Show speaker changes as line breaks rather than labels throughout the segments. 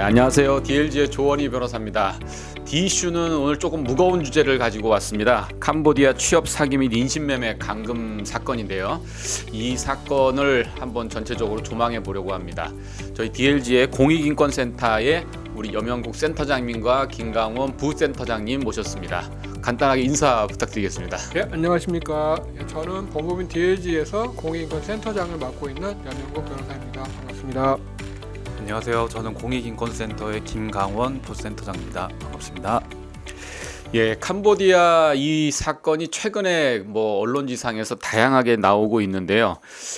안녕하세요. DLG의 조원희 변호사입니다. D이슈는 오늘 조금 무거운 주제를 가지고 왔습니다. 캄보디아 취업 사기 및 인신매매 감금 사건인데요. 이 사건을 한번 전체적으로 조망해 보려고 합니다. 저희 DLG의 공익인권센터의 우리 염영국 센터장님과 김강원 부센터장님 모셨습니다. 간단하게 인사 부탁드리겠습니다.
네, 안녕하십니까. 저는 법무부인 DLG에서 공익인권센터장을 맡고 있는 염영국 변호사입니다. 반갑습니다.
안녕하세요. 저는 공익인권센터의 김강원 부센터장입니다. 반갑습니다.
예, 캄보디아 이 사건이 최근에 언론지상에서 다양하게 나오고 있는데요.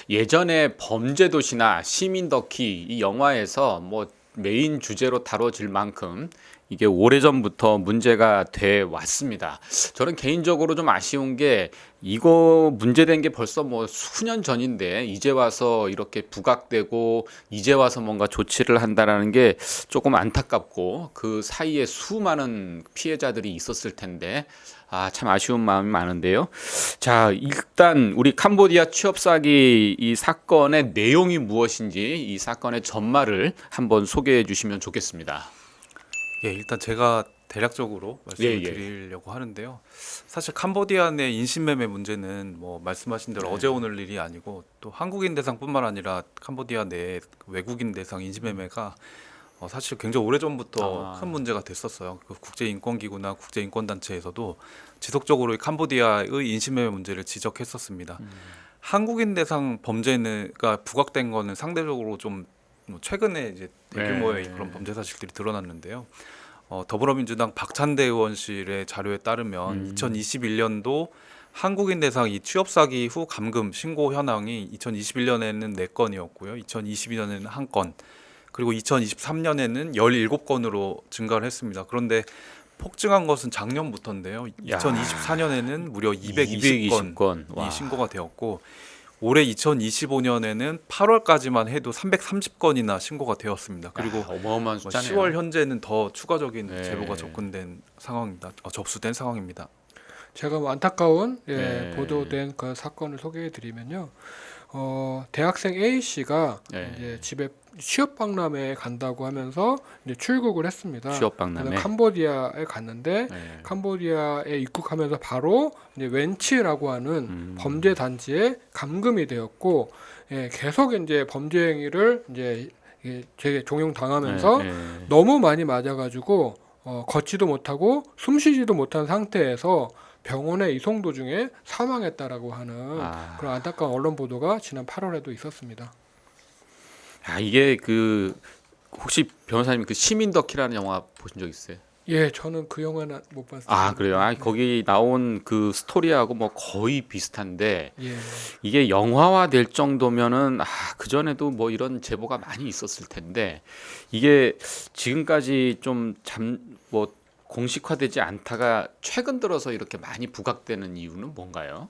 예전에 범죄도시나 시민더키 이 영화에서 메인 주제로 다뤄질 만큼 이게 오래전부터 문제가 돼 왔습니다. 저는 개인적으로 좀 아쉬운 게 이거 문제된 게 벌써 수년 전인데 이제 와서 이렇게 부각되고 이제 와서 뭔가 조치를 한다라는 게 조금 안타깝고 그 사이에 수많은 피해자들이 있었을 텐데 참 아쉬운 마음이 많은데요. 자, 일단 우리 캄보디아 취업 사기 이 사건의 내용이 무엇인지 이 사건의 전말을 한번 소개해 주시면 좋겠습니다.
예, 일단 제가 대략적으로 말씀을 드리려고 하는데요. 사실 캄보디아 내 인신매매 문제는 말씀하신 대로 어제 오늘 일이 아니고 또 한국인 대상뿐만 아니라 캄보디아 내 외국인 대상 인신매매가 사실 굉장히 오래전부터 큰 문제가 됐었어요. 그 국제인권기구나 국제인권단체에서도 지속적으로 캄보디아의 인신매매 문제를 지적했었습니다. 한국인 대상 범죄가 부각된 거는 상대적으로 좀 최근에 이제 대규모의 그런 범죄 사실들이 드러났는데요. 더불어민주당 박찬대 의원실의 자료에 따르면 2021년도 한국인 대상 이 취업 사기 후 감금 신고 현황이 2021년에는 4건이었고요. 2022년에는 1건, 그리고 2023년에는 17건으로 증가를 했습니다. 그런데 폭증한 것은 작년부터인데요. 2024년에는 무려 220건이 신고가 되었고 올해 2025년에는 8월까지만 해도 330건이나 신고가 되었습니다. 그리고
어마어마한 숫자네요.
10월 현재는 더 추가적인 제보가 접수된 상황입니다.
제가 안타까운 보도된 그 사건을 소개해드리면요. 대학생 A 씨가 이제 집에 취업 박람회에 간다고 하면서 이제 출국을 했습니다.
취업 박람회.
캄보디아에 갔는데 캄보디아에 입국하면서 바로 이제 웬치라고 하는 범죄 단지에 감금이 되었고 계속 이제 범죄 행위를 이제 되게 종용당하면서 너무 많이 맞아가지고 걷지도 못하고 숨쉬지도 못한 상태에서 병원에 이송 도중에 사망했다라고 하는 그런 안타까운 언론 보도가 지난 8월에도 있었습니다.
이게 혹시 변호사님 그 시민더키라는 영화 보신 적 있어요?
예, 저는 그 영화는 못 봤어요.
그래요? 거기 나온 그 스토리하고 거의 비슷한데
예.
이게 영화화 될 정도면은 그 전에도 이런 제보가 많이 있었을 텐데 이게 지금까지 좀 공식화되지 않다가 최근 들어서 이렇게 많이 부각되는 이유는 뭔가요?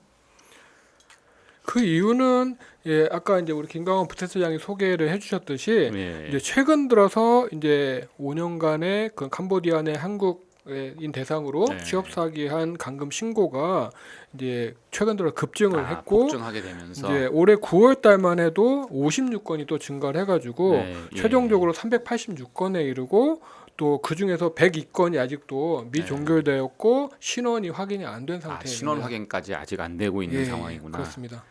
그 이유는 아까 이제 우리 김강원 부센터장이 소개를 해주셨듯이 이제 최근 들어서 이제 5년간의 그 캄보디아 내 한국인 대상으로 취업 사기한 감금 신고가 이제 최근 들어 급증을 했고
폭증하게 되면서
이제 올해 9월 달만 해도 56건이 또 증가를 해가지고 최종적으로 386건에 이르고 또 그 중에서 102건이 아직도 미종결되었고 신원이 확인이 안 된 상태입니다.
신원 확인까지 아직 안 되고 있는 상황이구나.
그렇습니다.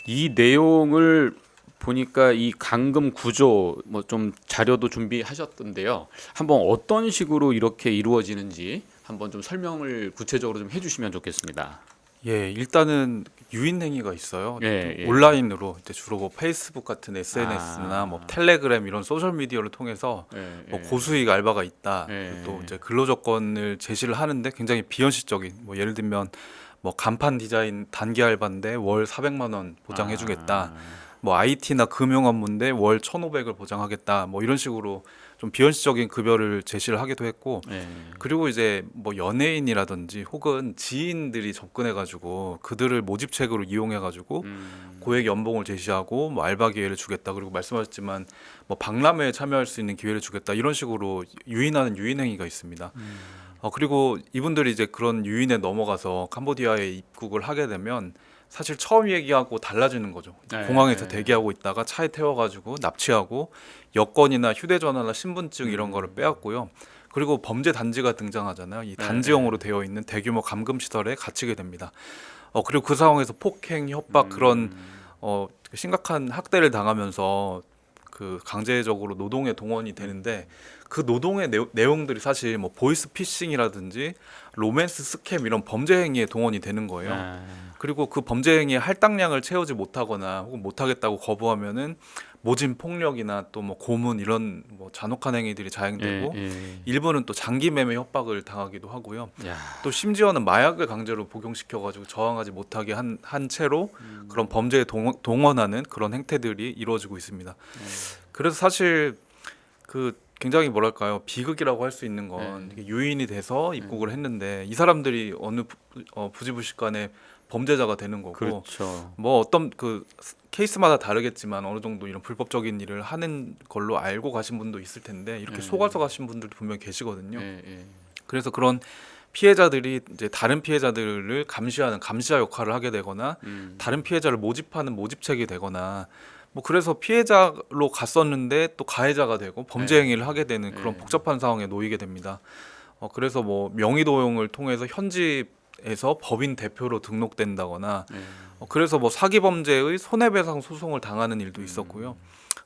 이 내용을 보니까 이 감금 구조 좀 자료도 준비하셨던데요. 한번 어떤 식으로 이렇게 이루어지는지 한번 좀 설명을 구체적으로 좀 해주시면 좋겠습니다.
예, 일단은 유인 행위가 있어요. 온라인으로 이제 주로 페이스북 같은 SNS나 텔레그램 이런 소셜 미디어를 통해서 고수익 알바가 있다. 또 이제 근로 조건을 제시를 하는데 굉장히 비현실적인 예를 들면 간판 디자인 단기 알바인데 월 400만 원 보장해주겠다. IT나 금융 업무인데 월 1,500을 보장하겠다. 이런 식으로 좀 비현실적인 급여를 제시를 하기도 했고, 그리고 이제 연예인이라든지 혹은 지인들이 접근해가지고 그들을 모집책으로 이용해가지고 고액 연봉을 제시하고 알바 기회를 주겠다. 그리고 말씀하셨지만 박람회에 참여할 수 있는 기회를 주겠다. 이런 식으로 유인하는 유인 행위가 있습니다. 그리고 이분들이 이제 그런 유인에 넘어가서 캄보디아에 입국을 하게 되면 사실 처음 얘기하고 달라지는 거죠.
네,
공항에서
네.
대기하고 있다가 차에 태워가지고 납치하고 여권이나 휴대전화나 신분증 이런 거를 빼앗고요. 그리고 범죄 단지가 등장하잖아요. 이 단지형으로 되어 있는 대규모 감금 시설에 갇히게 됩니다. 그리고 그 상황에서 폭행, 협박 그런 심각한 학대를 당하면서 그 강제적으로 노동에 동원이 되는데 그 노동의 내용들이 사실 뭐 보이스 피싱이라든지 로맨스 스캠 이런 범죄 행위에 동원이 되는 거예요. 그리고 그 범죄 행위의 할당량을 채우지 못하거나 혹은 못하겠다고 거부하면은 모진 폭력이나 또 뭐 고문 이런 뭐 잔혹한 행위들이 자행되고 일부는 또 장기 매매 협박을 당하기도 하고요.
야.
또 심지어는 마약을 강제로 복용시켜가지고 저항하지 못하게 한 채로 그런 범죄에 동원하는 그런 행태들이 이루어지고 있습니다. 그래서 사실 그 굉장히 뭐랄까요, 비극이라고 할 수 있는 건 이게 유인이 돼서 입국을 했는데 이 사람들이 어느 부지불식간에 범죄자가 되는 거고,
그렇죠.
뭐 어떤 그 케이스마다 다르겠지만 어느 정도 이런 불법적인 일을 하는 걸로 알고 가신 분도 있을 텐데 이렇게 속아서 가신 분들도 분명히 계시거든요. 그래서 그런 피해자들이 이제 다른 피해자들을 감시하는 감시자 역할을 하게 되거나 다른 피해자를 모집하는 모집책이 되거나 뭐 그래서 피해자로 갔었는데 또 가해자가 되고 범죄 행위를 하게 되는 그런 복잡한 상황에 놓이게 됩니다. 그래서 뭐 명의 도용을 통해서 현지에서 법인 대표로 등록된다거나 그래서 뭐 사기 범죄의 손해배상 소송을 당하는 일도 있었고요.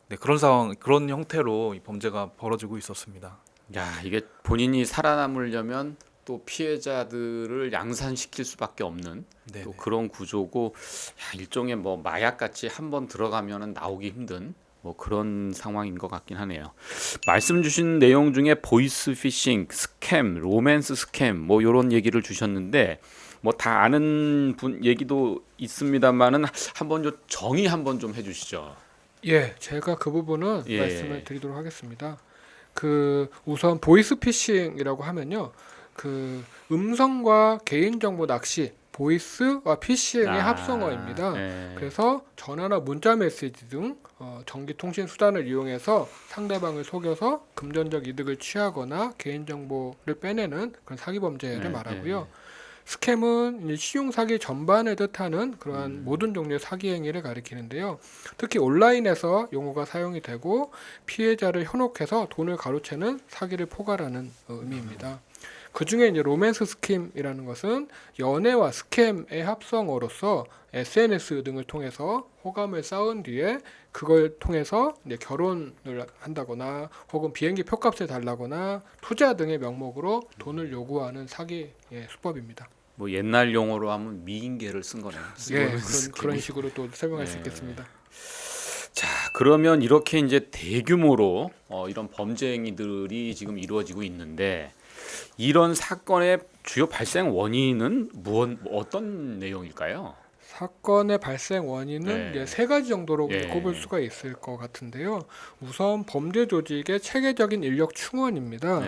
네, 그런 상황, 그런 형태로 이 범죄가 벌어지고 있었습니다.
야, 이게 본인이 살아남으려면 또 피해자들을 양산시킬 수밖에 없는
네네.
또 그런 구조고, 야, 일종의 뭐 마약 같이 한번 들어가면은 나오기 힘든 뭐 그런 상황인 것 같긴 하네요. 말씀 주신 내용 중에 보이스 피싱, 스캠, 로맨스 스캠 뭐 이런 얘기를 주셨는데 뭐 다 아는 분 얘기도 있습니다만은 한번 좀 정의 한번 좀 해주시죠.
예, 제가 그 부분은
예.
말씀을 드리도록 하겠습니다. 그 우선 보이스피싱이라고 하면요, 그 음성과 개인정보 낚시, 보이스와 피싱의 합성어입니다. 그래서 전화나 문자 메시지 등 전기통신 수단을 이용해서 상대방을 속여서 금전적 이득을 취하거나 개인정보를 빼내는 그런 사기 범죄를 말하고요. 스캠은 이제 신용 사기 전반을 뜻하는 그러한 모든 종류의 사기 행위를 가리키는데요. 특히 온라인에서 용어가 사용이 되고 피해자를 현혹해서 돈을 가로채는 사기를 포괄하는 의미입니다. 그 중에 이제 로맨스 스킴이라는 것은 연애와 스캠의 합성어로서 SNS 등을 통해서 호감을 쌓은 뒤에 그걸 통해서 이제 결혼을 한다거나 혹은 비행기 표값을 달라거나 투자 등의 명목으로 돈을 요구하는 사기 수법입니다.
뭐 옛날 용어로 하면 미인계를 쓴 거네요.
예, 그런 식으로 또 설명할 수 있겠습니다.
자, 그러면 이렇게 이제 대규모로 이런 범죄 행위들이 지금 이루어지고 있는데 이런 사건의 주요 발생 원인은 어떤 내용일까요?
사건의 발생 원인은 이제 세 가지 정도로 꼽을 수가 있을 것 같은데요. 우선 범죄 조직의 체계적인 인력 충원입니다.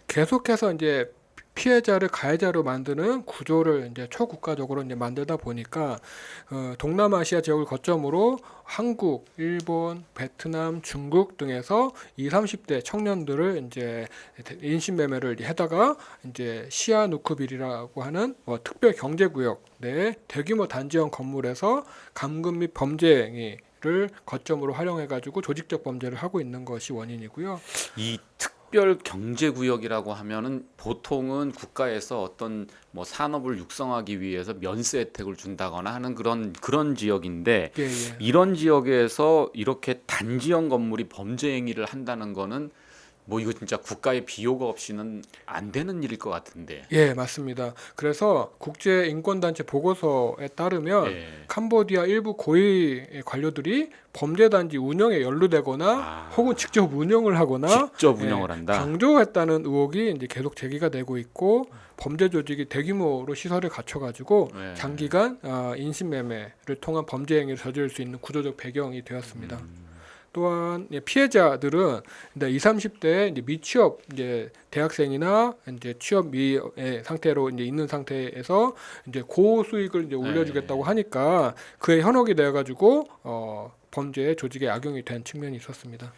계속해서 이제 피해자를 가해자로 만드는 구조를 이제 초국가적으로 이제 만들다 보니까 동남아시아 지역을 거점으로 한국, 일본, 베트남, 중국 등에서 20, 30대 청년들을 이제 인신매매를 해다가 이제 시아누크빌이라고 하는 특별 경제구역 내 대규모 단지형 건물에서 감금 및 범죄 행위를 거점으로 활용해가지고 조직적 범죄를 하고 있는 것이 원인이고요.
이 특별 경제 구역이라고 하면은 보통은 국가에서 어떤 뭐 산업을 육성하기 위해서 면세 혜택을 준다거나 하는 그런 지역인데 이런 지역에서 이렇게 단지형 건물이 범죄 행위를 한다는 거는 뭐 이거 진짜 국가의 비호가 없이는 안 되는 일일 것 같은데.
예, 맞습니다. 그래서 국제인권단체 보고서에 따르면 캄보디아 일부 고위 관료들이 범죄단지 운영에 연루되거나 혹은 직접 운영을 하거나
직접 운영을 한다.
방조했다는 의혹이 이제 계속 제기가 되고 있고 범죄 조직이 대규모로 시설을 갖춰가지고 장기간 인신매매를 통한 범죄 행위를 저지를 수 있는 구조적 배경이 되었습니다. 또한 피해자들은 20, 30대 이제 미취업 이제 대학생이나 이제 취업 미의 상태로 이제 있는 상태에서 이제 고수익을 이제 올려주겠다고 하니까 그에 현혹이 되어가지고 범죄 조직에 악용이 된 측면이 있었습니다.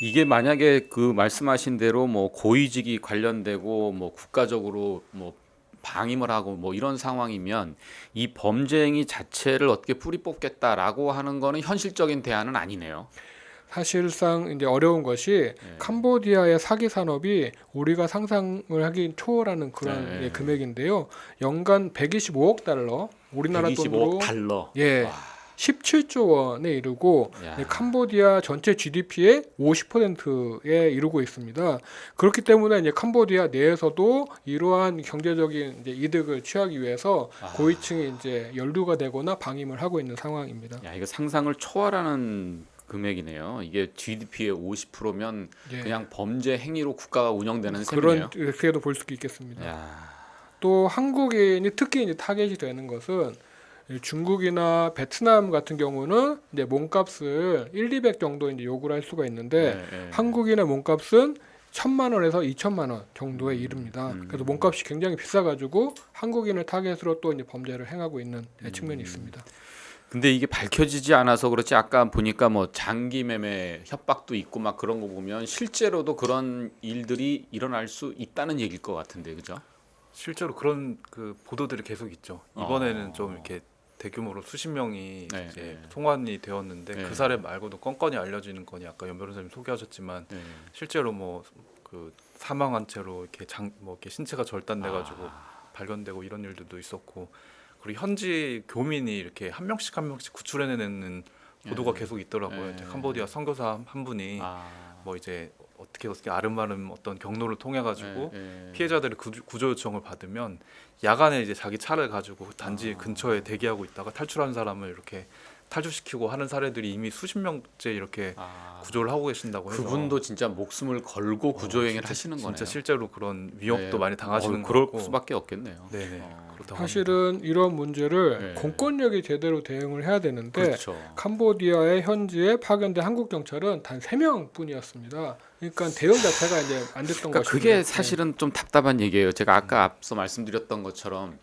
이게 만약에 그 말씀하신 대로 뭐 고위직이 관련되고 뭐 국가적으로 뭐 방임을 하고 뭐 이런 상황이면 이 범죄행위 자체를 어떻게 뿌리 뽑겠다라고 하는 거는 현실적인 대안은 아니네요.
사실상 이제 어려운 것이 캄보디아의 사기 산업이 우리가 상상을 하기 초월하는 그런
네.
금액인데요. 연간 125억 달러, 우리나라
125억
돈으로
달러.
예,
와.
17조 원에 이르고
야.
캄보디아 전체 GDP의 50%에 이르고 있습니다. 그렇기 때문에 이제 캄보디아 내에서도 이러한 경제적인 이제 이득을 취하기 위해서 고위층이 이제 연루가 되거나 방임을 하고 있는 상황입니다.
야, 이거 상상을 초월하는 금액이네요. 이게 GDP의 50%면
예.
그냥 범죄 행위로 국가가 운영되는
그런
셈이네요.
이렇게도 볼 수 있겠습니다.
야.
또 한국인이 특히 이제 타겟이 되는 것은 중국이나 베트남 같은 경우는 이제 몸값을 1, 200 정도 이제 요구를 할 수가 있는데 한국인의 몸값은 1,000만 원에서 2,000만 원 정도에 이릅니다. 그래서 몸값이 굉장히 비싸가지고 한국인을 타겟으로 또 이제 범죄를 행하고 있는 측면이 있습니다.
근데 이게 밝혀지지 않아서 그렇지 아까 보니까 뭐 장기 매매 협박도 있고 막 그런 거 보면 실제로도 그런 일들이 일어날 수 있다는 얘기일 것 같은데 그죠?
실제로 그런 그 보도들이 계속 있죠. 이번에는 좀 이렇게 대규모로 수십 명이
네,
이제
네.
송환이 되었는데
네.
그 사례 말고도 건건이 알려지는 건이 아까 연 변호사님 소개하셨지만
네.
실제로 뭐 그 사망한 채로 이렇게 뭐 이렇게 신체가 절단돼가지고
아.
발견되고 이런 일들도 있었고 그리고 현지 교민이 이렇게 한 명씩 구출해내는 보도가 계속 있더라고요. 이제 캄보디아 선교사 한 분이 뭐 이제 어떻게 아름아름 어떤 경로를 통해 가지고 피해자들의 구조 요청을 받으면 야간에 이제 자기 차를 가지고 단지 근처에 대기하고 있다가 탈출하는 사람을 이렇게 탈출시키고 하는 사례들이 이미 수십 명째 이렇게 구조를 하고 계신다고 해서
그분도 진짜 목숨을 걸고 구조행위를 하시는 거네요.
진짜 실제로 그런 위협도 많이 당하시는
그럴
거고.
수밖에 없겠네요.
네네. 그렇다고
사실은 이런 문제를
네.
공권력이 제대로 대응을 해야 되는데
그렇죠.
캄보디아의 현지에 파견된 한국 경찰은 단 3명뿐이었습니다. 그러니까 대응 자체가 이제 안 됐던
그러니까
것입니다.
그게 사실은 좀 답답한 얘기예요. 제가 아까 앞서 말씀드렸던 것처럼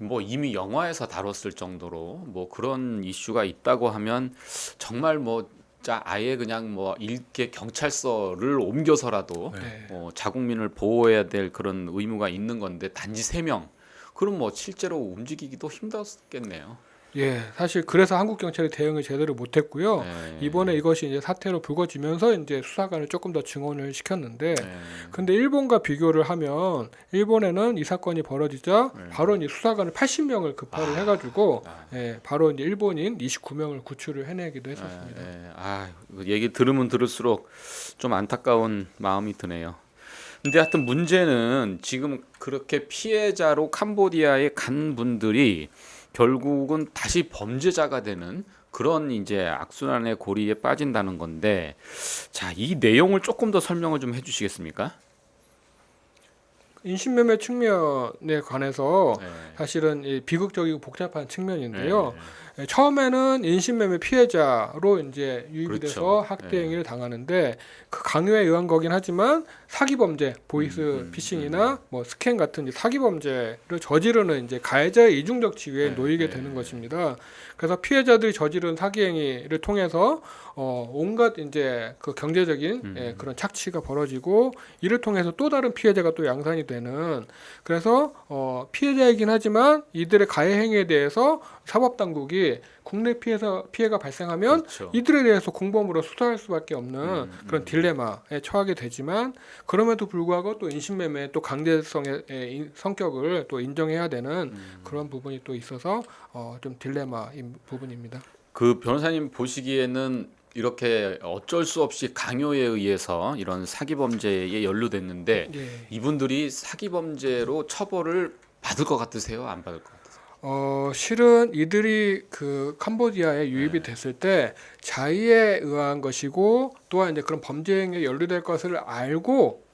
뭐 이미 영화에서 다뤘을 정도로 뭐 그런 이슈가 있다고 하면 정말 뭐 진짜 아예 그냥 뭐 일개 경찰서를 옮겨서라도
네.
자국민을 보호해야 될 그런 의무가 있는 건데 단지 3명. 그럼 뭐 실제로 움직이기도 힘들었겠네요.
예, 사실 그래서 한국 경찰이 대응을 제대로 못했고요.
네.
이번에 이것이 이제 사태로 불거지면서 이제 수사관을 조금 더 증원을 시켰는데,
네.
근데 일본과 비교를 하면 일본에는 이 사건이 벌어지자 바로 이제 수사관을 80명을 급파를 해가지고, 예, 바로 이제 일본인 29명을 구출을 해내기도 했었습니다.
얘기 들으면 들을수록 좀 안타까운 마음이 드네요. 근데 하여튼 문제는 지금 그렇게 피해자로 캄보디아에 간 분들이 결국은 다시 범죄자가 되는 그런 이제 악순환의 고리에 빠진다는 건데, 자, 이 내용을 조금 더 설명을 좀 해주시겠습니까?
인신매매 측면에 관해서
네.
사실은 이 비극적이고 복잡한 측면인데요. 처음에는 인신매매 피해자로 이제 유입이 돼서
그렇죠.
학대 행위를 당하는데 그 강요에 의한 거긴 하지만 사기 범죄, 보이스 피싱이나 뭐 스캔 같은 이제 사기 범죄를 저지르는 이제 가해자의 이중적 지위에 놓이게 되는 것입니다. 그래서 피해자들이 저지른 사기 행위를 통해서 온갖 이제 그 경제적인 그런 착취가 벌어지고 이를 통해서 또 다른 피해자가 또 양산이 되는 그래서 피해자이긴 하지만 이들의 가해 행위에 대해서 사법당국이 국내 피해가 발생하면
그렇죠.
이들에 대해서 공범으로 수사할 수밖에 없는 그런 딜레마에 처하게 되지만 그럼에도 불구하고 또 인신매매 또 강제성의 성격을 또 인정해야 되는 그런 부분이 또 있어서 좀 딜레마인 부분입니다.
그 변호사님 보시기에는 이렇게 어쩔 수 없이 강요에 의해서 이런 사기 범죄에 연루됐는데
예.
이분들이 사기 범죄로 처벌을 받을 것 같으세요? 안 받을 것 같으세요?
실은 이들이 그 캄보디아에 유입이 됐을 때 자의에 의한 것이고 또한 이제 그런 범죄 행위에 연루될 것을 알고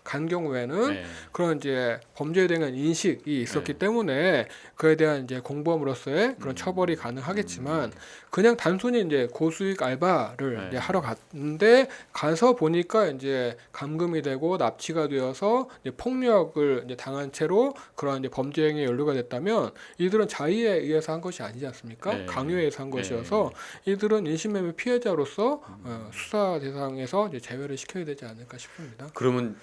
간 경우에는 그런 이제 범죄에 대한 인식이 있었기 때문에 그에 대한 이제 공범으로서의 그런 처벌이 가능하겠지만 그냥 단순히 이제 고수익 알바를 이제 하러 갔는데 가서 보니까 이제 감금이 되고 납치가 되어서 이제 폭력을 이제 당한 채로 그런 이제 범죄 행위에 연루가 됐다면 이들은 자의에 의해서 한 것이 아니지 않습니까? 강요에 의해서 한 것이어서 이들은 인신매매 피해자로서 수사 대상에서 이제 제외를 시켜야 되지 않을까 싶습니다.
그러면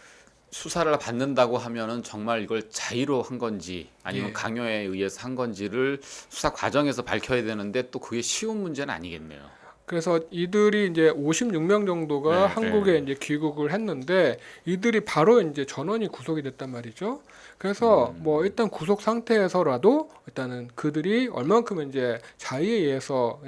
수사를 받는다고 하면은 정말 이걸 자의로 한 건지 아니면
예.
강요에 의해서 한 건지를 수사 과정에서 밝혀야 되는데 또 그게 쉬운 문제는 아니겠네요.
그래서 이들이 이제 56명 정도가
네,
한국에
네.
이제 귀국을 했는데 이들이 바로 이제 전원이 구속이 됐단 말이죠. 그래서 뭐 일단 구속 상태에서라도 일단은 그들이 얼만큼 이제 자의에 의해서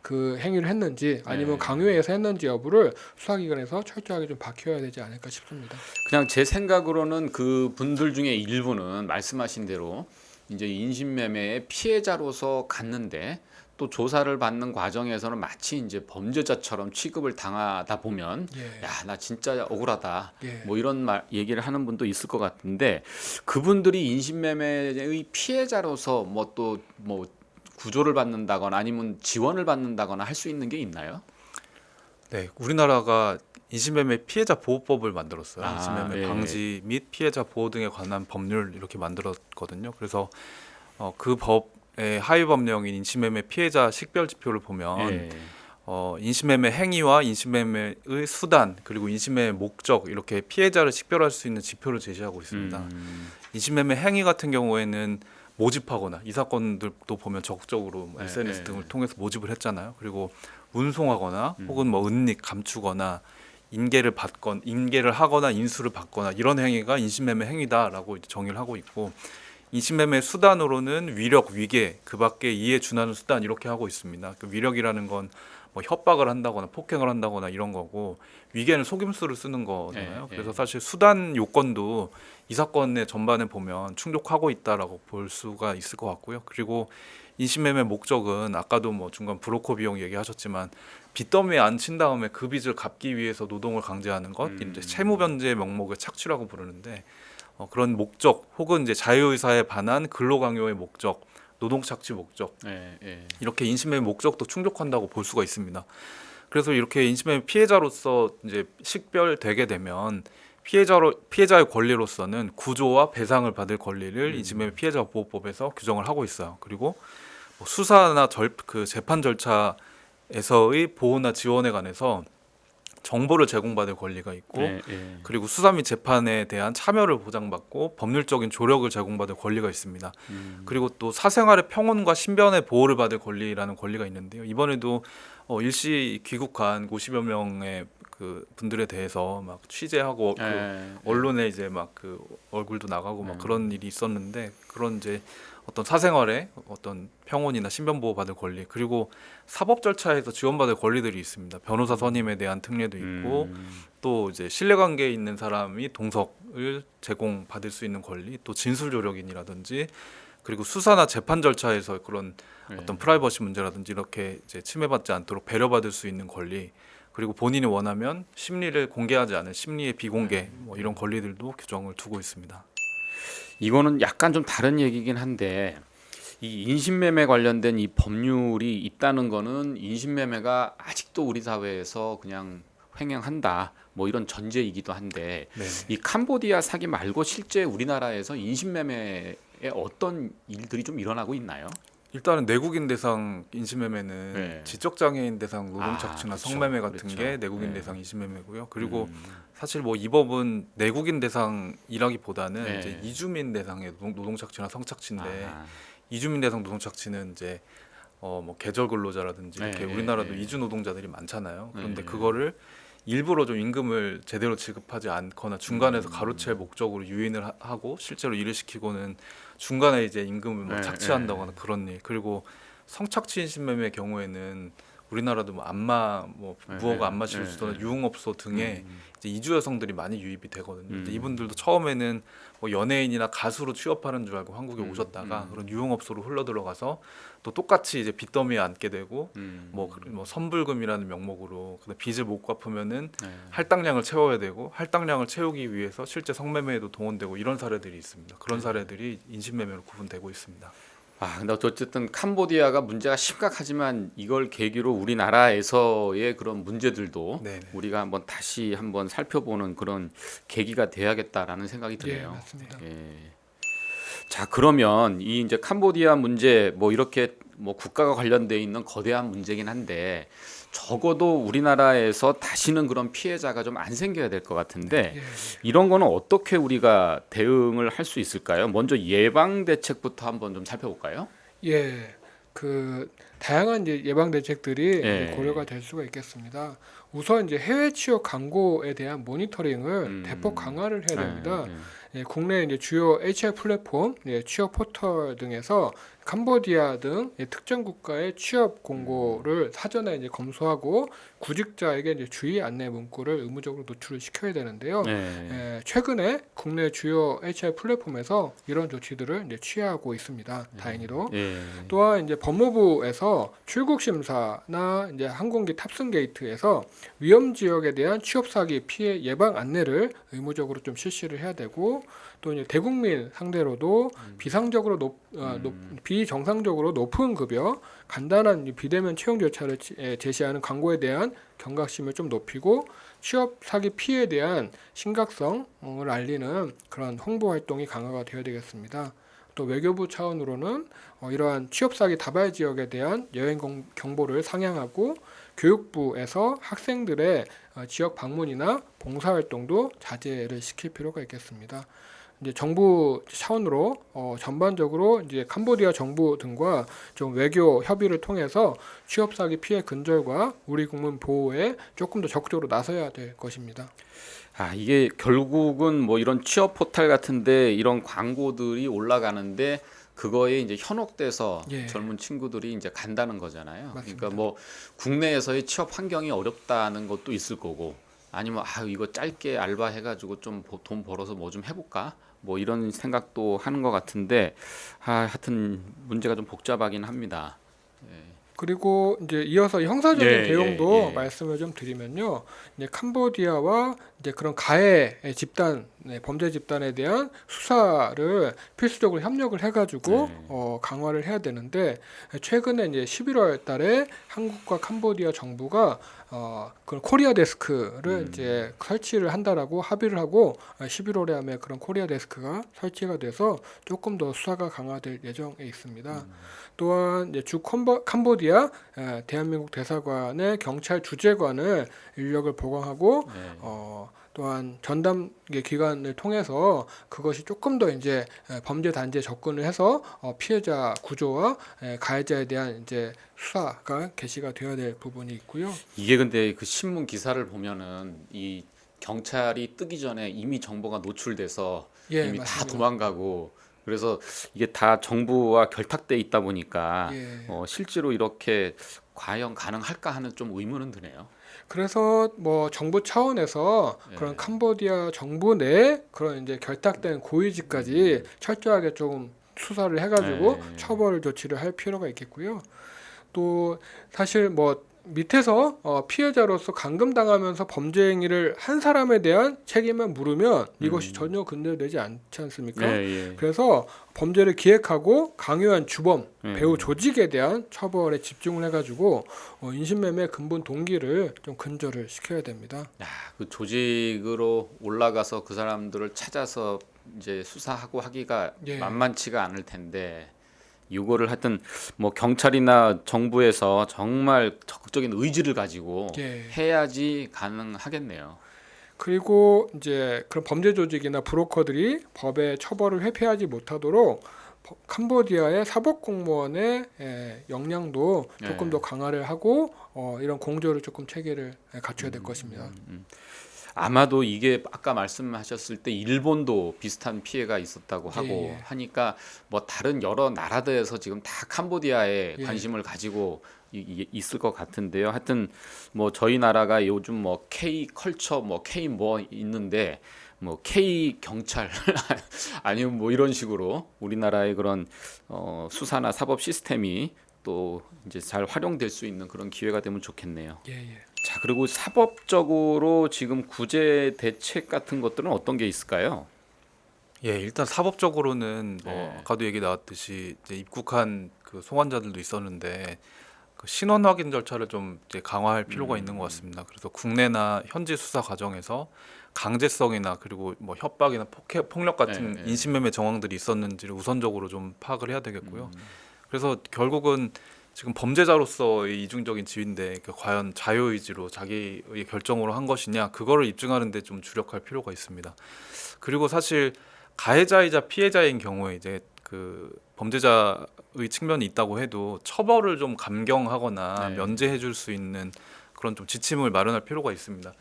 그 행위를 했는지 아니면
네.
강요에 의해서 했는지 여부를 수사기관에서 철저하게 좀 밝혀야 되지 않을까 싶습니다.
그냥 제 생각으로는 그 분들 중에 일부는 말씀하신 대로 이제 인신매매의 피해자로서 갔는데 또 조사를 받는 과정에서는 마치 이제 범죄자처럼 취급을 당하다 보면
예.
야, 나 진짜 억울하다.
예.
뭐 이런 얘기를 하는 분도 있을 것 같은데 그분들이 인신매매의 피해자로서 뭐 또 뭐 구조를 받는다거나 아니면 지원을 받는다거나 할 수 있는 게 있나요?
네, 우리나라가 인신매매 피해자 보호법을 만들었어요.
아,
인신매매
예.
방지 및 피해자 보호 등에 관한 법률 이렇게 만들었거든요. 그래서 그 법의 하위 법령인 인신매매 피해자 식별 지표를 보면
예.
인신매매 행위와 인신매매의 수단 그리고 인신매매 목적 이렇게 피해자를 식별할 수 있는 지표를 제시하고 있습니다. 인신매매 행위 같은 경우에는 모집하거나 이 사건들도 보면 적극적으로 뭐
네,
SNS
네.
등을 통해서 모집을 했잖아요. 그리고 운송하거나 혹은 뭐 은닉, 감추거나 인계를 하거나 인수를 받거나 이런 행위가 인신매매 행위다라고 이제 정의를 하고 있고 인신매매 수단으로는 위력, 위계, 그밖에 이에 준하는 수단 이렇게 하고 있습니다. 그 위력이라는 건 뭐 협박을 한다거나 폭행을 한다거나 이런 거고 위계는 속임수를 쓰는 거잖아요.
예,
그래서
예.
사실 수단 요건도 이 사건의 전반에 보면 충족하고 있다라고 볼 수가 있을 것 같고요. 그리고 인신매매 목적은 아까도 뭐 중간 브로커 비용 얘기하셨지만 빚더미에 앉힌 다음에 그 빚을 갚기 위해서 노동을 강제하는 것, 이제 채무 변제 명목의 착취라고 부르는데 그런 목적 혹은 이제 자유의사에 반한 근로 강요의 목적, 노동 착취 목적
예, 예.
이렇게 인신매매 목적도 충족한다고 볼 수가 있습니다. 그래서 이렇게 인신매매 피해자로서 이제 식별되게 되면 피해자의 권리로서는 구조와 배상을 받을 권리를 인신매매 피해자 보호법에서 규정을 하고 있어요. 그리고 뭐 수사나 그 재판 절차에서의 보호나 지원에 관해서 정보를 제공받을 권리가 있고
예, 예.
그리고 수사 및 재판에 대한 참여를 보장받고 법률적인 조력을 제공받을 권리가 있습니다. 그리고 또 사생활의 평온과 신변의 보호를 받을 권리라는 권리가 있는데요. 이번에도 일시 귀국한 50여 명의 그 분들에 대해서 막 취재하고 그
예,
언론에 이제 막 그 얼굴도 나가고 막 그런 일이 있었는데 그런 이제 어떤 사생활의 어떤 평온이나 신변 보호 받을 권리 그리고 사법 절차에서 지원받을 권리들이 있습니다. 변호사 선임에 대한 특례도 있고 또 이제 신뢰관계에 있는 사람이 동석을 제공받을 수 있는 권리 또 진술 조력인이라든지 그리고 수사나 재판 절차에서 그런 어떤 프라이버시 문제라든지 이렇게 이제 침해받지 않도록 배려받을 수 있는 권리 그리고 본인이 원하면 심리를 공개하지 않은 심리의 비공개 뭐 이런 권리들도 규정을 두고 있습니다.
이거는 약간 좀 다른 얘기긴 한데 이 인신매매 관련된 이 법률이 있다는 거는 인신매매가 아직도 우리 사회에서 그냥 횡행한다 뭐 이런 전제이기도 한데
네.
이 캄보디아 사기 말고 실제 우리나라에서 인신매매에 어떤 일들이 좀 일어나고 있나요?
일단은 내국인 대상 인신매매는
네.
지적장애인 대상 노동착취나
그렇죠.
성매매 같은
그렇죠.
게 내국인
네.
대상 인신매매고요. 그리고 사실 뭐 이 법은 내국인 대상이라기보다는
네.
이제 이주민 대상의 노동착취나 성착취인데
아,
이주민 대상 노동착취는 이제 뭐 계절 근로자라든지 이렇게
네,
우리나라도
네.
이주 노동자들이 많잖아요. 그런데
네.
그거를 일부러 좀 임금을 제대로 지급하지 않거나 중간에서 가로챌 목적으로 유인을 하고 실제로 일을 시키고는 중간에 이제 임금을 막
네,
착취한다거나 그런 일 그리고 성착취 인신매매의 경우에는 우리나라도 뭐 안마 뭐
네,
무허가
네,
안마
네,
실수나
네.
유흥업소 등에 이제 이주 여성들이 많이 유입이 되거든요. 근데
음.
이분들도 처음에는 뭐 연예인이나 가수로 취업하는 줄 알고 한국에 오셨다가 그런 유흥업소로 흘러 들어가서 또 똑같이 이제 빚더미에 앉게 되고 뭐 선불금이라는 명목으로 근데 빚을 못 갚으면은
네.
할당량을 채워야 되고 할당량을 채우기 위해서 실제 성매매에도 동원되고 이런 사례들이 있습니다. 그런 사례들이 인신매매로 구분되고 있습니다.
아, 근데 어쨌든 캄보디아가 문제가 심각하지만 이걸 계기로 우리나라에서의 그런 문제들도
네네.
우리가 한번 다시 한번 살펴보는 그런 계기가 돼야겠다라는 생각이
예,
드네요.
맞습니다.
예. 자, 그러면 이 이제 캄보디아 문제 뭐 이렇게 뭐 국가가 관련돼 있는 거대한 문제긴 한데 적어도 우리나라에서 다시는 그런 피해자가 좀 안 생겨야 될 것 같은데
예.
이런 거는 어떻게 우리가 대응을 할 수 있을까요? 먼저 예방 대책부터 한번 좀 살펴볼까요?
예, 그 다양한 이제 예방 대책들이
예.
이제 고려가 될 수가 있겠습니다. 우선 이제 해외 취업 광고에 대한 모니터링을 대폭 강화를 해야 됩니다. 예, 국내 이제 주요 HR 플랫폼, 예, 취업 포털 등에서 캄보디아 등 예, 특정 국가의 취업 공고를 사전에 이제 검수하고 구직자에게 이제 주의 안내 문구를 의무적으로 노출을 시켜야 되는데요.
네.
최근에 국내 주요 HR 플랫폼에서 이런 조치들을 이제 취하고 있습니다. 다행히도.
예.
또한 이제 법무부에서 출국 심사나 이제 항공기 탑승 게이트에서 위험 지역에 대한 취업 사기 피해 예방 안내를 의무적으로 좀 실시를 해야 되고 또 이제 대국민 상대로도 비상적으로 비정상적으로 높은 급여, 간단한 비대면 채용 절차를 제시하는 광고에 대한 경각심을 좀 높이고 취업 사기 피해에 대한 심각성을 알리는 그런 홍보 활동이 강화가 되어야 되겠습니다. 또 외교부 차원으로는 이러한 취업 사기 다발 지역에 대한 여행 경보를 상향하고 교육부에서 학생들의 지역 방문이나 봉사 활동도 자제를 시킬 필요가 있겠습니다. 이제 정부 차원으로 전반적으로 이제 캄보디아 정부 등과 좀 외교 협의를 통해서 취업 사기 피해 근절과 우리 국민 보호에 조금 더 적극적으로 나서야 될 것입니다.
아, 이게 결국은 뭐 이런 취업 포털 같은데 이런 광고들이 올라가는데 그거에 이제 현혹돼서
예.
젊은 친구들이 이제 간다는 거잖아요.
맞습니다.
그러니까 뭐 국내에서의 취업 환경이 어렵다는 것도 있을 거고 아니면 아 이거 짧게 알바 해가지고 좀 돈 벌어서 뭐 좀 해볼까 뭐 이런 생각도 하는 것 같은데 하여튼 문제가 좀 복잡하긴 합니다.
그리고 이제 이어서 형사적인
예,
대응도
예, 예.
말씀을 좀 드리면요. 이제 캄보디아와 이제 그런 가해 집단, 범죄 집단에 대한 수사를 필수적으로 협력을 해가지고
네.
강화를 해야 되는데 최근에 이제 11월 달에 한국과 캄보디아 정부가 그런 코리아 데스크를 이제 설치를 한다라고 합의를 하고 11월에 아마 그런 코리아 데스크가 설치가 돼서 조금 더 수사가 강화될 예정에 있습니다. 또한 이제 주 캄보디아 대한민국 대사관의 경찰 주재관을 인력을 보강하고
네.
또한 전담 기관을 통해서 그것이 조금 더 이제 범죄 단지에 접근을 해서 피해자 구조와 가해자에 대한 이제 수사가 개시가 되어야 될 부분이 있고요.
이게 근데 그 신문 기사를 보면은 이 경찰이 뜨기 전에 이미 정보가 노출돼서
예,
이미 다
맞습니다.
도망가고 그래서 이게 다 정부와 결탁돼 있다 보니까
예.
실제로 이렇게 과연 가능할까 하는 좀 의문은 드네요.
그래서 뭐 정부 차원에서 그런 캄보디아 정부 내 그런 이제 결탁된 고위직까지 철저하게 좀 수사를 해가지고
네.
처벌 조치를 할 필요가 있겠고요. 또 사실 뭐 밑에서 피해자로서 감금당하면서 범죄 행위를 한 사람에 대한 책임을 물으면 이것이 전혀 근절되지 않지 않습니까? 그래서 범죄를 기획하고 강요한 주범, 배후 조직에 대한 처벌에 집중을 해가지고 인신매매 근본 동기를 좀 근절을 시켜야 됩니다.
야, 그 조직으로 올라가서 그 사람들을 찾아서 이제 수사하고 하기가
예.
만만치가 않을 텐데 이거를 하여튼 뭐 경찰이나 정부에서 정말 적극적인 의지를 가지고
예.
해야지 가능하겠네요.
그리고 이제 그런 범죄 조직이나 브로커들이 법의 처벌을 회피하지 못하도록 캄보디아의 사법 공무원의 역량도 조금 더 강화를 하고 이런 공조를 조금 체계를 갖춰야 될 것입니다.
아마도 이게 아까 말씀하셨을 때 일본도 비슷한 피해가 있었다고 하고
예.
하니까 뭐 다른 여러 나라들에서 지금 다 캄보디아에
예.
관심을 가지고 있을 것 같은데요. 하여튼 뭐 저희 나라가 요즘 뭐 K 컬처 뭐 K 뭐 있는데 뭐 K 경찰 아니면 뭐 이런 식으로 우리나라의 그런 수사나 사법 시스템이 또 이제 잘 활용될 수 있는 그런 기회가 되면 좋겠네요.
예.
자, 그리고 사법적으로 지금 구제 대책 같은 것들은 어떤 게 있을까요?
예, 일단 사법적으로는 뭐
네.
아까도 얘기 나왔듯이 이제 입국한 그 송환자들도 있었는데 그 신원 확인 절차를 좀 이제 강화할 필요가 있는 것 같습니다. 그래서 국내나 현지 수사 과정에서 강제성이나 그리고 뭐 협박이나 폭력 같은
네.
인신매매 정황들이 있었는지를 우선적으로 좀 파악을 해야 되겠고요. 그래서 결국은 지금 범죄자로서의 이중적인 지위인데 과연 자유의지로 자기의 결정으로 한 것이냐 그거를 입증하는 데 좀 주력할 필요가 있습니다. 그리고 사실 가해자이자 피해자인 경우에 이제 그 범죄자의 측면이 있다고 해도 처벌을 좀 감경하거나
네.
면제해 줄 수 있는 그런 좀 지침을 마련할 필요가 있습니다.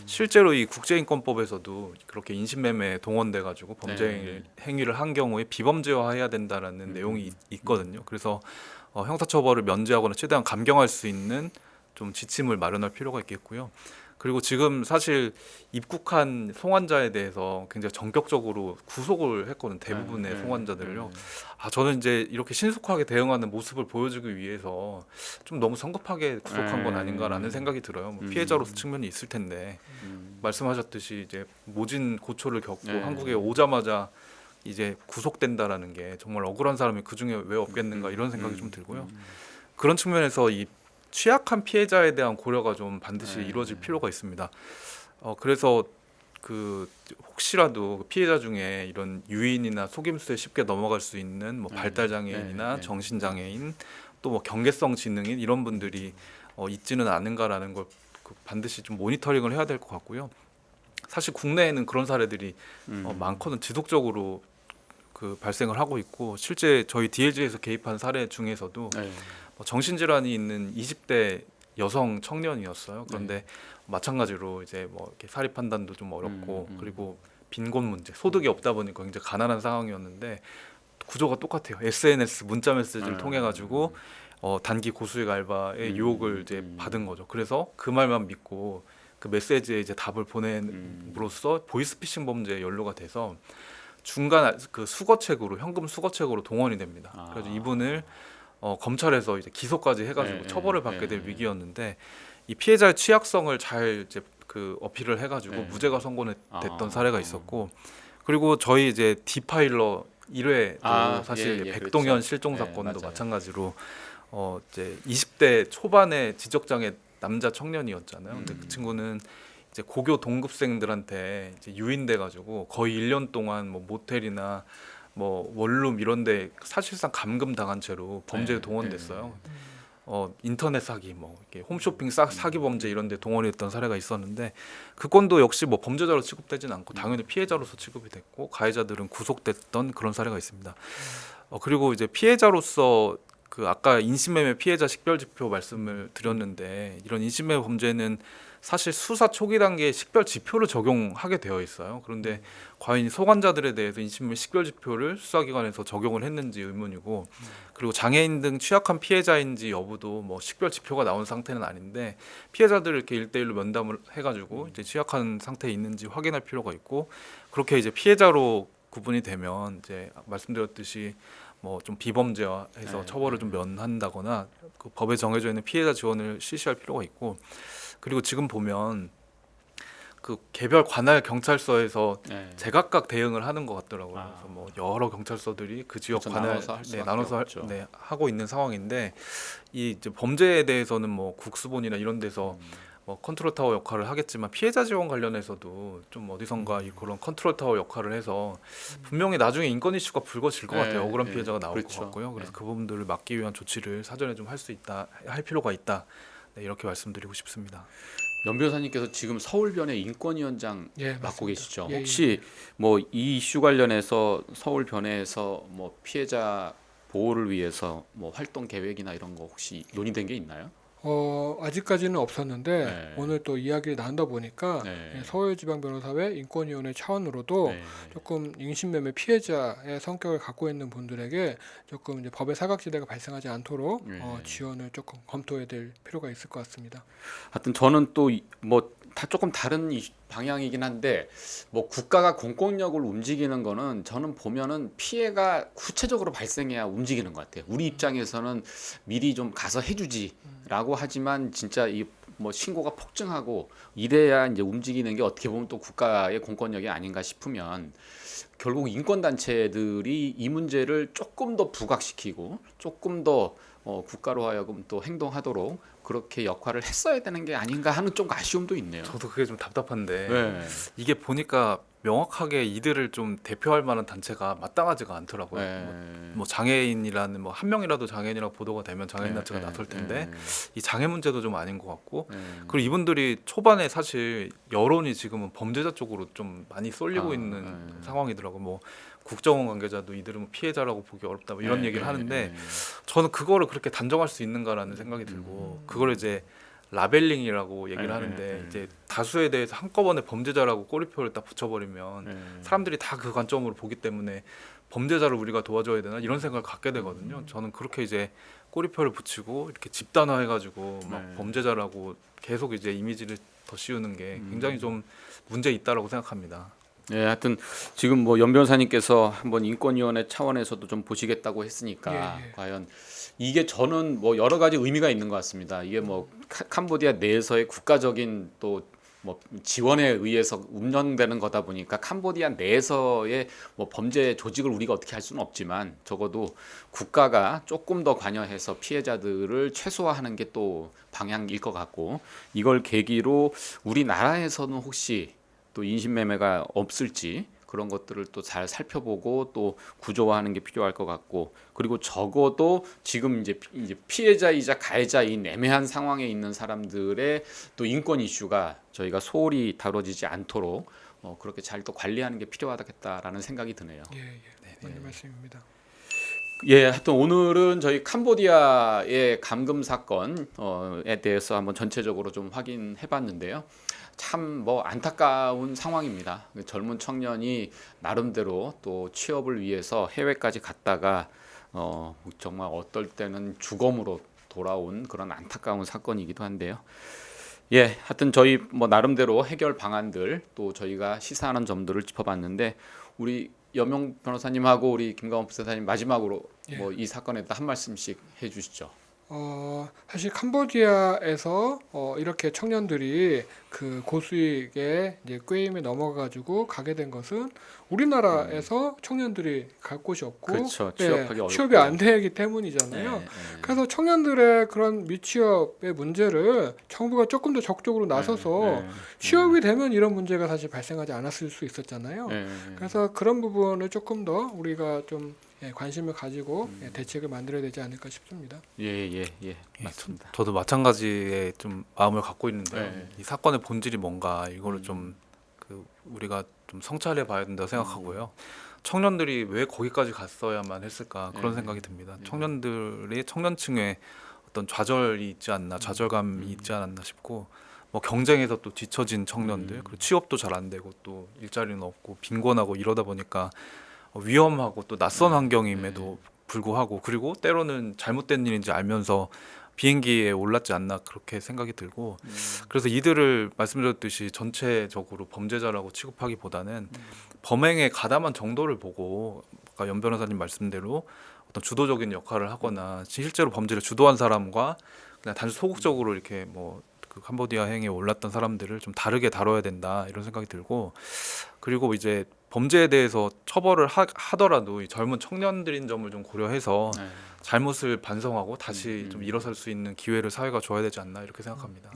실제로 이 국제인권법에서도 그렇게 인신매매에 동원돼 가지고 범죄 행위를 한 경우에 비범죄화해야 된다라는 내용이 있거든요. 그래서 형사처벌을 면제하거나 최대한 감경할 수 있는 좀 지침을 마련할 필요가 있겠고요. 그리고 지금 사실 입국한 송환자에 대해서 굉장히 전격적으로 구속을 했거든 대부분의 송환자들을요. 저는 이제 이렇게 신속하게 대응하는 모습을 보여주기 위해서 좀 너무 성급하게 구속한 건 아닌가라는 생각이 들어요. 뭐 피해자로서 측면이 있을 텐데 말씀하셨듯이 이제 모진 고초를 겪고 한국에 오자마자 이제 구속된다라는 게 정말 억울한 사람이 그 중에 왜 없겠는가 이런 생각이 좀 들고요. 그런 측면에서 이 취약한 피해자에 대한 고려가 좀 반드시 이루어질 필요가 있습니다. 그래서 그 혹시라도 피해자 중에 이런 유인이나 속임수에 쉽게 넘어갈 수 있는 뭐 발달 장애인이나 정신 장애인 또 뭐 경계성 지능인 이런 분들이 있지는 않은가라는 걸 반드시 좀 모니터링을 해야 될 것 같고요. 사실 국내에는 그런 사례들이 많거든 지속적으로 그 발생을 하고 있고 실제 저희 DLG에서 개입한 사례 중에서도 정신질환이 있는 20대 여성 청년이었어요. 그런데 마찬가지로 이제 뭐 이렇게 사리 판단도 좀 어렵고 그리고 빈곤 문제, 소득이 없다 보니까 굉장히 가난한 상황이었는데 구조가 똑같아요. SNS 문자 메시지를 통해 가지고 단기 고수익 알바의 유혹을 이제 받은 거죠. 그래서 그 말만 믿고 그 메시지에 이제 답을 보냄으로써 보이스피싱 범죄에 연루가 돼서 중간 그 수거책으로 현금 수거책으로 동원이 됩니다. 그래서 이분을 검찰에서 이제 기소까지 해가지고 처벌을 받게 될 위기였는데 이 피해자의 취약성을 잘 이제 그 어필을 해가지고 무죄가 선고됐던 사례가 있었고 그리고 저희 이제 디파일러 1회도 사실 백동현
그렇죠.
실종 사건도
맞아요.
마찬가지로 이제 20대 초반의 지적장애 남자 청년이었잖아요. 근데 그 친구는 이제 고교 동급생들한테 이제 유인돼 가지고 거의 1년 동안 뭐 모텔이나 뭐 원룸 이런데 사실상 감금 당한 채로 범죄에 동원됐어요. 인터넷 사기, 뭐 이렇게 홈쇼핑 사기 범죄 이런데 동원이 됐던 사례가 있었는데 그 건도 역시 뭐 범죄자로 취급되진 않고 당연히 피해자로서 취급이 됐고 가해자들은 구속됐던 그런 사례가 있습니다. 그리고 이제 피해자로서 그 아까 인신매매 피해자 식별지표 말씀을 드렸는데 이런 인신매매 범죄는 사실 수사 초기 단계에 식별지표를 적용하게 되어 있어요. 그런데 과연 소관자들에 대해서 인신매매 식별지표를 수사기관에서 적용을 했는지 의문이고 그리고 장애인 등 취약한 피해자인지 여부도 뭐 식별지표가 나온 상태는 아닌데 피해자들을 이렇게 1대1로 면담을 해가지고 이제 취약한 상태에 있는지 확인할 필요가 있고 그렇게 이제 피해자로 구분이 되면 이제 말씀드렸듯이 뭐 좀 비범죄화해서 처벌을 좀 면한다거나 그 법에 정해져 있는 피해자 지원을 실시할 필요가 있고 그리고 지금 보면 그 개별 관할 경찰서에서 제각각 대응을 하는 것 같더라고요. 그래서 뭐 여러 경찰서들이 그 지역
그렇죠.
관할
나눠서 할 수밖에
나눠서
없죠.
하고 있는 상황인데 이 이제 범죄에 대해서는 뭐 국수본이나 이런 데서 뭐 컨트롤 타워 역할을 하겠지만 피해자 지원 관련해서도 좀 어디선가 그런 컨트롤 타워 역할을 해서 분명히 나중에 인권 이슈가 불거질 것 같아요. 억울한 피해자가 나올
그렇죠.
것 같고요. 그래서 그 부분들을 막기 위한 조치를 사전에 좀 할 수 있다, 할 필요가 있다. 네, 이렇게 말씀드리고 싶습니다.
연 변호사님께서 지금 서울변의 인권위원장 맡고
맞습니다.
계시죠.
예,
혹시 뭐 이 이슈 관련해서 서울변에서 뭐 피해자 보호를 위해서 뭐 활동 계획이나 이런 거 혹시 논의된 게 있나요?
아직까지는 없었는데
네.
오늘 또 이야기를 나누다 보니까
네.
서울지방변호사회 인권위원회 차원으로도
네.
조금 인신매매 피해자의 성격을 갖고 있는 분들에게 조금 이제 법의 사각지대가 발생하지 않도록
네.
지원을 조금 검토해야 될 필요가 있을 것 같습니다.
하여튼 저는 또 뭐 다 조금 다른 방향이긴 한데 뭐 국가가 공권력을 움직이는 거는 저는 보면은 피해가 구체적으로 발생해야 움직이는 것 같아요. 우리 입장에서는 미리 좀 가서 해주지라고 하지만 진짜 이 뭐 신고가 폭증하고 이래야 이제 움직이는 게 어떻게 보면 또 국가의 공권력이 아닌가 싶으면 결국 인권 단체들이 이 문제를 조금 더 부각시키고 조금 더 국가로 하여금 또 행동하도록 그렇게 역할을 했어야 되는 게 아닌가 하는 좀 아쉬움도 있네요.
저도 그게 좀 답답한데
네.
이게 보니까 명확하게 이들을 좀 대표할 만한 단체가 마땅하지가 않더라고요. 뭐 장애인이라는 뭐 한 명이라도 장애인이라고 보도가 되면 장애인 단체가 나설 텐데 이 장애 문제도 좀 아닌 것 같고 그리고 이분들이 초반에 사실 여론이 지금은 범죄자 쪽으로 좀 많이 쏠리고 있는 상황이더라고요. 뭐 국정원 관계자도 이들은 뭐 피해자라고 보기 어렵다 뭐 이런 얘기를 하는데 저는 그거를 그렇게 단정할 수 있는가라는 생각이 들고 그걸 이제 라벨링이라고 얘기를 하는데 이제 다수에 대해서 한꺼번에 범죄자라고 꼬리표를 딱 붙여버리면 사람들이 다 그 관점으로 보기 때문에 범죄자를 우리가 도와줘야 되나 이런 생각을 갖게 되거든요. 저는 그렇게 이제 꼬리표를 붙이고 이렇게 집단화해가지고 막 범죄자라고 계속 이제 이미지를 더 씌우는 게 굉장히 좀 문제 있다라고 생각합니다.
예, 하여튼 지금 뭐 연 변호사님께서 한번 인권위원회 차원에서도 좀 보시겠다고 했으니까 과연 이게 저는 뭐 여러 가지 의미가 있는 것 같습니다. 이게 뭐 캄보디아 내에서의 국가적인 또 뭐 지원에 의해서 운영되는 거다 보니까 캄보디아 내에서의 뭐 범죄 조직을 우리가 어떻게 할 수는 없지만 적어도 국가가 조금 더 관여해서 피해자들을 최소화하는 게 또 방향일 것 같고 이걸 계기로 우리나라에서는 혹시 또 인신매매가 없을지 그런 것들을 또 잘 살펴보고 또 구조화하는 게 필요할 것 같고 그리고 적어도 지금 이제 피해자이자 가해자인 애매한 상황에 있는 사람들의 또 인권 이슈가 저희가 소홀히 다뤄지지 않도록 그렇게 잘 또 관리하는 게 필요하겠다라는 생각이 드네요.
맞는 말씀입니다.
예, 하여튼 오늘은 저희 캄보디아의 감금 사건에 대해서 한번 전체적으로 좀 확인해봤는데요. 참 뭐 안타까운 상황입니다. 젊은 청년이 나름대로 또 취업을 위해서 해외까지 갔다가 정말 어떨 때는 주검으로 돌아온 그런 안타까운 사건이기도 한데요. 예, 하여튼 저희 뭐 나름대로 해결 방안들 또 저희가 시사하는 점들을 짚어봤는데 우리 여명 변호사님하고 우리 김광호 부사장님 마지막으로 뭐 이 사건에 대해서 한 말씀씩 해주시죠.
사실 캄보디아에서 이렇게 청년들이 그 고수익의 이제 꾀임에 넘어가지고 가게 된 것은 우리나라에서 청년들이 갈 곳이 없고
그렇죠. 취업하기 어렵고.
취업이 안 되기 때문이잖아요. 그래서 청년들의 그런 미취업의 문제를 정부가 조금 더 적극적으로 나서서 취업이 되면 이런 문제가 사실 발생하지 않았을 수 있었잖아요. 그래서 그런 부분을 조금 더 우리가 좀 관심을 가지고 대책을 만들어야 되지 않을까 싶습니다.
예, 맞습니다.
저도 마찬가지의 좀 마음을 갖고 있는데요. 이 사건의 본질이 뭔가 이거를 좀 우리가 좀 성찰해 봐야 된다고 생각하고요. 청년들이 왜 거기까지 갔어야만 했을까 그런 생각이 듭니다. 청년들이 청년층에 어떤 좌절이 있지 않나, 좌절감이 있지 않았나 싶고 뭐 경쟁에서 또 뒤처진 청년들, 그리고 취업도 잘 안 되고 또 일자리는 없고 빈곤하고 이러다 보니까 위험하고 또 낯선 환경임에도 불구하고 그리고 때로는 잘못된 일인지 알면서 비행기에 올랐지 않나 그렇게 생각이 들고 그래서 이들을 말씀드렸듯이 전체적으로 범죄자라고 취급하기보다는 범행에 가담한 정도를 보고 아까 연 변호사님 말씀대로 어떤 주도적인 역할을 하거나 실제로 범죄를 주도한 사람과 그냥 단지 소극적으로 이렇게 뭐 그 캄보디아 행위에 올랐던 사람들을 좀 다르게 다뤄야 된다 이런 생각이 들고 그리고 이제 범죄에 대해서 처벌을 하더라도 이 젊은 청년들인 점을 좀 고려해서 잘못을 반성하고 다시 좀 일어설 수 있는 기회를 사회가 줘야 되지 않나 이렇게 생각합니다.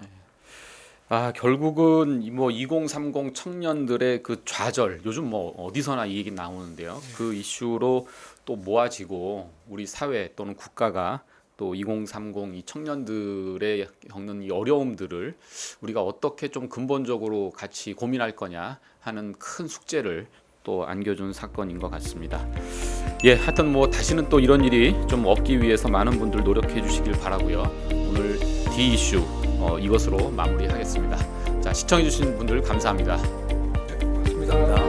결국은 뭐 2030 청년들의 그 좌절 요즘 뭐 어디서나 이 얘기 나오는데요. 그 이슈로 또 모아지고 우리 사회 또는 국가가 또 2030 이 청년들의 겪는 이 어려움들을 우리가 어떻게 좀 근본적으로 같이 고민할 거냐 하는 큰 숙제를 또 안겨준 사건인 것 같습니다. 예, 하여튼 뭐 다시는 또 이런 일이 좀 없기 위해서 많은 분들 노력해 주시길 바라고요. 오늘 D 이슈 이것으로 마무리하겠습니다. 자, 시청해 주신 분들 감사합니다.
고맙습니다.